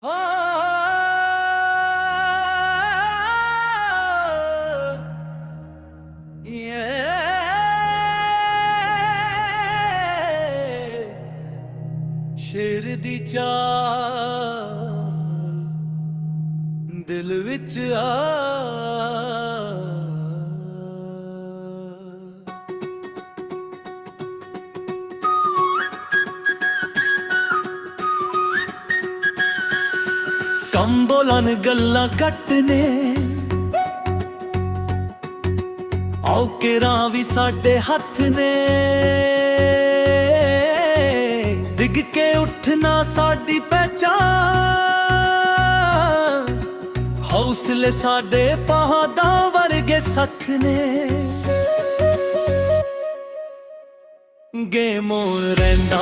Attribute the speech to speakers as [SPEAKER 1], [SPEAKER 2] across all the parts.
[SPEAKER 1] ਓ ਸ਼ੇਰ ਦੀ ਚਾਲ ਦਿਲ ਵਿੱਚ ਆ ਕਮ ਬੋਲਣ ਗੱਲਾਂ ਘੱਟ ਨੇ ਔਕਰਾਂ ਵੀ ਸਾਡੇ ਹੱਥ ਨੇ ਡਿੱਗ ਕੇ ਉੱਠਣਾ ਸਾਡੀ ਪਹਿਚਾਨ ਹੌਸਲੇ ਸਾਡੇ ਪਹਾੜਾਂ ਵਰਗੇ ਸੱਥ ਨੇ ਗੇਮੋਂ ਰਹਿੰਦਾ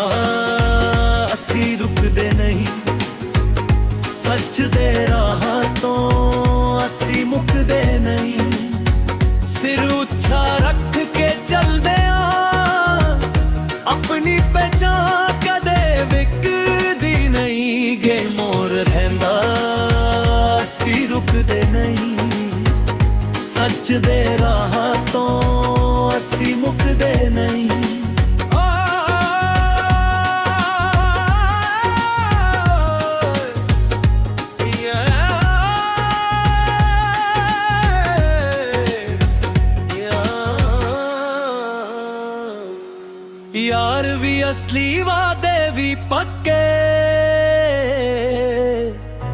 [SPEAKER 1] ਅਸੀਂ ਰੁਕਦੇ ਨਹੀਂ ਸੱਚ ਦੇ ਰਾਹ ਤੋਂ ਅਸੀਂ ਮੁੱਕਦੇ ਨਹੀਂ ਸਿਰ ਉੱਚਾ ਰੱਖ ਕੇ ਚੱਲਦੇ ਆ ਆਪਣੀ ਪਹਿਚਾਨ ਕਦੇ ਵਿਕਦੀ ਨਹੀਂ ਗੇ ਮੋਰ ਰਹਿੰਦਾ ਅਸੀਂ ਰੁਕਦੇ ਨਹੀਂ ਸੱਚ ਦੇ ਰਾਹ ਤੋਂ ਅਸੀਂ ਮੁੱਕਦੇ ਨਹੀਂ यार भी असली वादे भी पक्के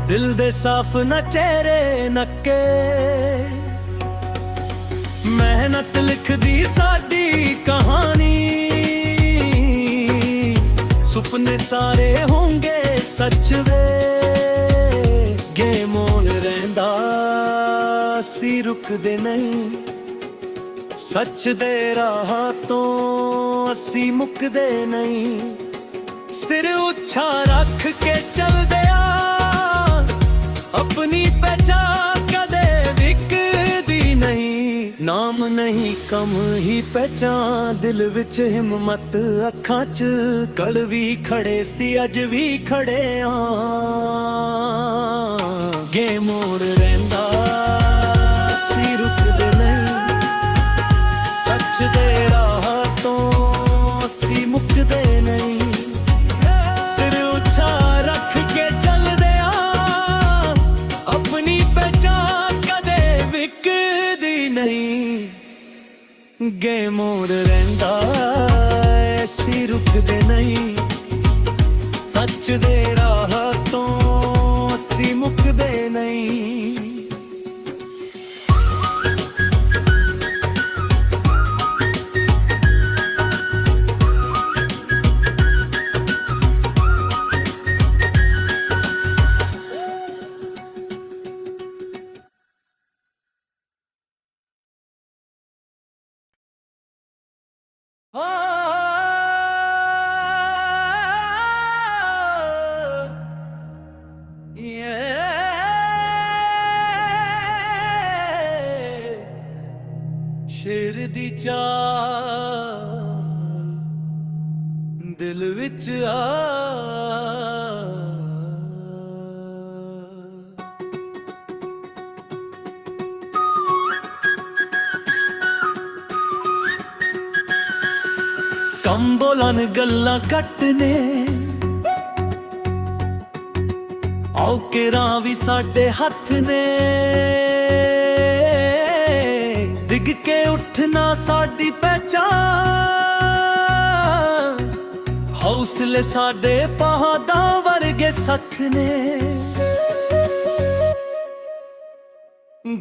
[SPEAKER 1] दिल दे साफ न चेहरे नक्के मेहनत लिखदी साडी कहानी सुपने सारे होंगे सच वे गे मोल रहंदा सी रुकदे नहीं सच दे राह तो ਅਸੀਂ ਮੁੱਕਦੇ ਨਹੀਂ ਸਿਰ ਉੱਚਾ ਰੱਖ ਕੇ ਚੱਲਦੇ ਆ ਆਪਣੀ ਪਹਿਚਾਨ ਕਦੇ ਵਿਕਦੀ ਨਹੀਂ ਨਾਮ ਨਹੀਂ ਕਮ ਹੀ ਪਹਿਚਾਨ ਦਿਲ ਵਿੱਚ ਹਿੰਮਤ ਅੱਖਾਂ 'ਚ ਕੜਵੀ ਖੜੇ ਸੀ ਅੱਜ ਵੀ ਖੜੇ ਆ ਗੇ ਮੋੜ ਰਹਿੰਦਾ ਸੀ ਰੁਕਦੇ ਨਹੀਂ ਸੱਚ ਦੇ ਰਾਹ ਤੋਂ ਅਸੀਂ ਮੁੱਕਦੇ ਨਹੀਂ ਸਿਰ ਉੱਚਾ ਰੱਖ ਕੇ ਚੱਲਦੇ ਆ ਆਪਣੀ ਪਹਿਚਾਨ ਕਦੇ ਵਿਕਦੀ ਨਹੀਂ ਗੇ ਮੋੜ ਰਹਿੰਦਾ ਅਸੀਂ ਰੁਕਦੇ ਨਹੀਂ ਸੱਚ ਦੇ ਰਾਹ ਤੋਂ ਅਸੀਂ ਮੁੱਕਦੇ ਨਹੀਂ ਸ਼ੇਰ ਦੀ ਚਾਲ ਦਿਲ ਵਿੱਚ ਆ ਕਮ ਬੋਲਣ ਗੱਲਾਂ ਘੱਟ ਨੇ ਔਕਰਾਂ ਵੀ ਸਾਡੇ ਹੱਥ ਨੇ ਡਿੱਗ ਕੇ ਉੱਠਣਾ ਸਾਡੀ ਪਹਿਚਾਨ ਹੌਸਲੇ ਸਾਡੇ ਪਹਾੜਾਂ ਵਰਗੇ ਸੱਥ ਨੇ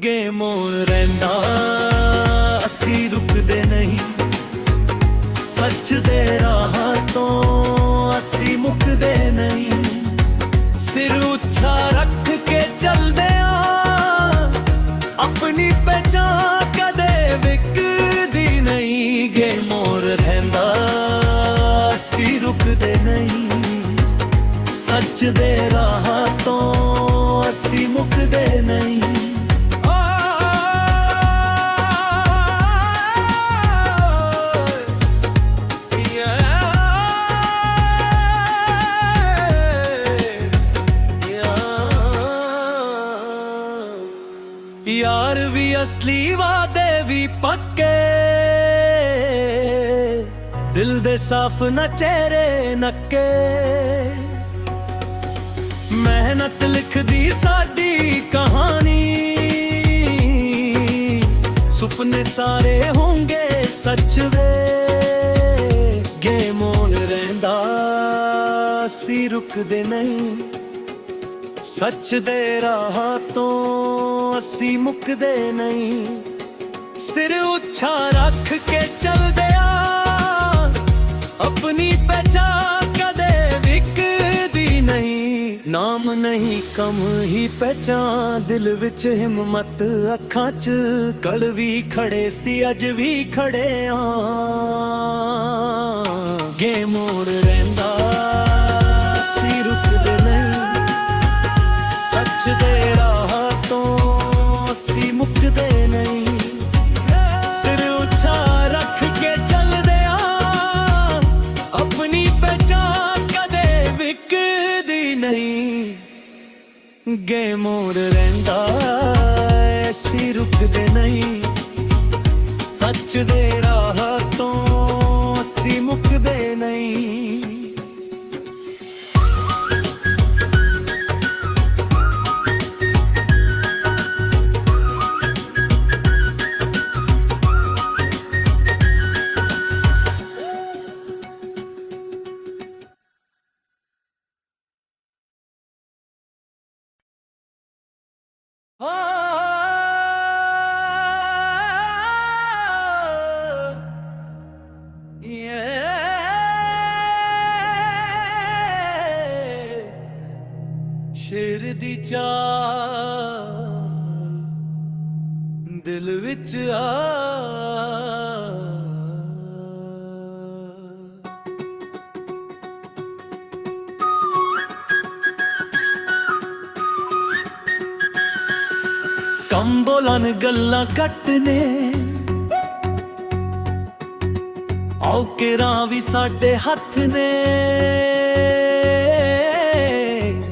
[SPEAKER 1] ਗੇ ਮੋੜ ਰਹਿੰਦਾ ਅਸੀਂ ਰੁਕਦੇ ਨਹੀਂ ਸੱਚ ਦੇ ਰਾਹ ਤੋਂ ਅਸੀਂ ਮੁੱਕਦੇ ਨਹੀਂ ਸਿਰ ਉੱਚਾ ਰੱਖ ਕੇ ਚੱਲਦੇ ਆ ਆਪਣੀ ਪਹਿਚਾਨ ਕਦੇ ਵਿਕਦੀ ਨਹੀਂ ਗੇ ਮੋਰ ਰਹਿੰਦਾ ਅਸੀਂ ਰੁਕਦੇ ਨਹੀਂ ਸੱਚ ਦੇ ਰਾਹ ਤੋਂ ਅਸੀਂ ਮੁੱਕਦੇ ਨਹੀਂ यार भी असली वादे भी पक्के, दिल दे साफ न चेहरे नक्के। मेहनत लिखदी साडी कहानी, सुपने सारे होंगे सच वे। गेम ऑन रहिंदा सी रुकदे नहीं, सच दे राह तो असी मुकदे नहीं। सिर उच्चा रख के चलदे आ, अपनी पहचान कदे विकदी नहीं। नाम नहीं कम ही पहचान, दिल विच हिम्मत अखां च कड़वी खड़े सी अज भी खड़े आ। गेम मोड़ रहिंदा सी रुकदे नहीं, सच दे राह तो असी मुकदे नहीं। सिर उच्चा रख के चलदे आ, अपनी पहचान कदे विकदी नहीं। गेम मोड़ रहिंदा ऐसी रुकदे नहीं, सच दे राह तो असी मुकदे नहीं। शेर दी चाल दिल विच आ, कम बोलन गल्लां घट ने, औकेरां भी साडे हथ ने।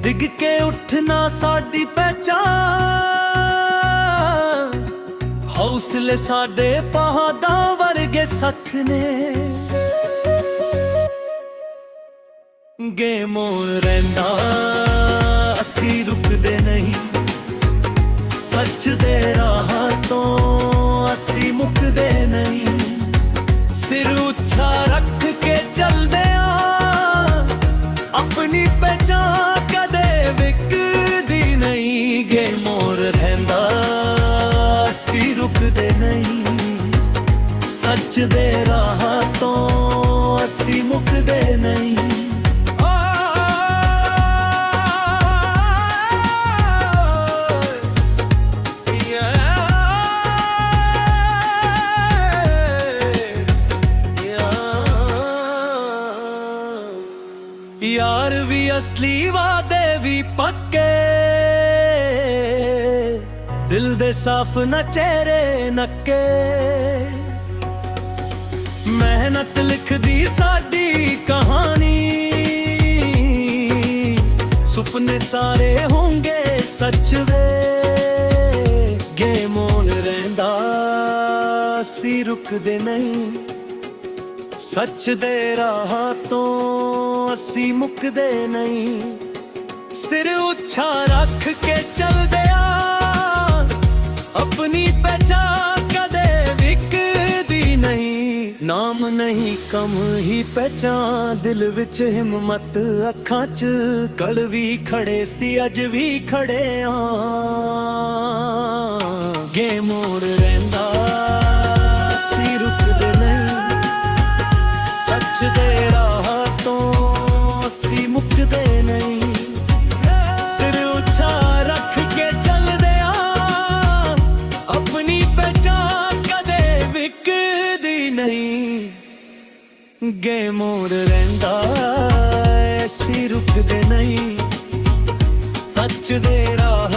[SPEAKER 1] डिग के उठना साडी पहचान, हौसले साडे पहाड़ां वर्गे सख ने। गेम ऑन रहिंदा असी रुकदे नहीं, सच दे राह तो असी मुकदे नहीं। सिर उच्चा रख के चलदे आ, अपनी पहचान कदे विकदी नहीं। गेम ऑन रहिंदा असी रुकदे नहीं, सच दे राह तो असी मुकदे नहीं। यार भी असली वादे भी पक्के, दिल दे साफ न चेहरे नक्के। मेहनत लिखदी साडी कहानी, सुपने सारे होंगे सच वे। गेम ऑन रहिंदा सी रुकदे नहीं, सच दे राह तो असी मुकदे नहीं। सिर उच्चा रख के चलदे आ, अपनी पहचान कदे विकदी नहीं। नाम नहीं कम ही पहचान, दिल विच हिम्मत अखां च कड़वी खड़े सी अज भी खड़े आ। गेम मोड़ रहिंदा सी रुकदे नहीं, सच दे राह तो असी मुकदे नहीं। सिर उच्चा रख के चलदे आ, अपनी पहचान कदे विकदी नहीं। गेम ऑन रहिंदा ऐसी रुकदे नहीं, सच दे राह